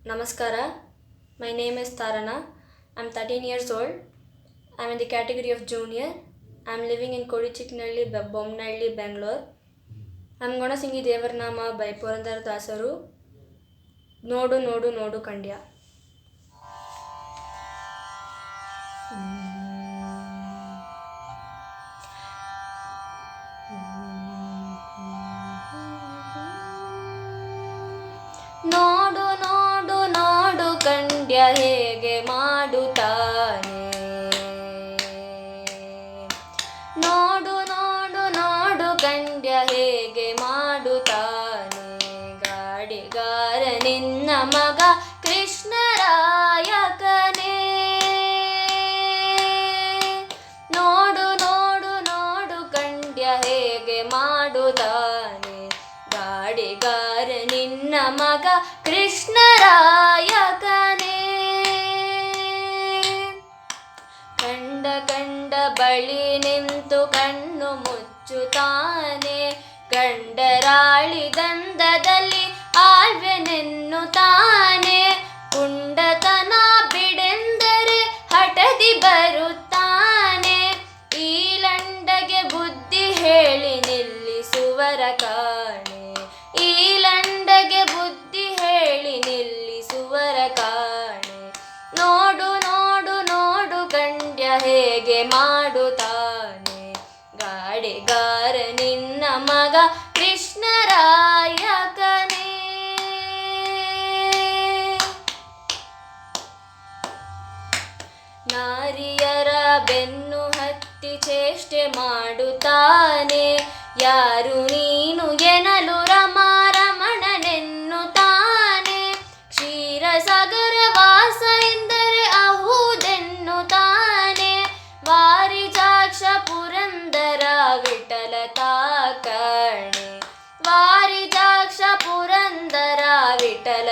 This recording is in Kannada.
Namaskara. My name is Tarana. I'm 13 years old. I'm in the category of junior. I'm living in Kodichiknalli, Bomnalli, Bangalore. I'm gonna sing Devarnama by Purandara Dasaru. Nodu Nodu Nodu Kandya. ನೋಡು ನೋಡು ನೋಡು ಕಂಡ್ಯ ಹೇಗೆ ಮಾಡುತ್ತಾನೆ, ನೋಡು ನೋಡು ನೋಡು ಕಂಡ್ಯ ಹೇಗೆ ಮಾಡುತ್ತಾನೆ, ಗಾಡಿಗಾರ ನಿನ್ನ ಮಗ ಕೃಷ್ಣರಾಯಕನೇ. ನೋಡು ನೋಡು ನೋಡು ಕಂಡ್ಯ ಹೇಗೆ ಮಾಡುತ್ತಾನೆ, ಗಾಡಿಗಾರ ನಿನ್ನ ಮಗ ಕೃಷ್ಣರಾಯಕನೇ. ಕಂಡ ಕಂಡ ಬಳಿ ನಿಂತು ಕಣ್ಣು ಮುಚ್ಚುತ್ತಾನೆ, ಕಂಡರಾಳಿ ದಂದದಲ್ಲಿ ಆಳ್ವೆನೆನ್ನುತ್ತಾನೆ, ಪುಂಡತನ ಬಿಡೆಂದರೆ ಹಠದಿ ಬರುತ್ತಾನೆ, ಈ ಲಂಡಗೆ ಬುದ್ಧಿ ಹೇಳಿ ನಿಲ್ಲಿಸುವರ ಕಾಣೆ, ಈ ಲಂಡಗೆ ಬುದ್ಧಿ ಹೇಳಿ ನಿಲ್ಲಿಸುವರ ಕಾಣೆ. ನೋಡು ನೋಡು ನೋಡು ಕಂಡ್ಯ ಹೇಗೆ ಮಾಡುತ್ತಾನೆ, ಗಾಡಿಗಾರ ನಿನ್ನ ಮಗ ಕೃಷ್ಣರಾಯಕನೇ. ನಾರಿಯರ ಬೆನ್ನು ಹತ್ತಿ ಚೇಷ್ಟೆ ಮಾಡುತ್ತಾನೆ, ಯಾರು ನೀನು ಎನಲು ರಮಣನೆನ್ನುತ್ತಾನೆ, ಕ್ಷೀರಸಾಗರ ವಾಸ ಎಂದರೆ ಅಹುದೆನ್ನುತ್ತಾನೆ, ವಾರಿಜಾಕ್ಷ ಪುರಂದರ ವಿಠಲ ತಾಕಣೆ, ವಾರಿಜಾಕ್ಷ ಪುರಂದರ ವಿಠಲ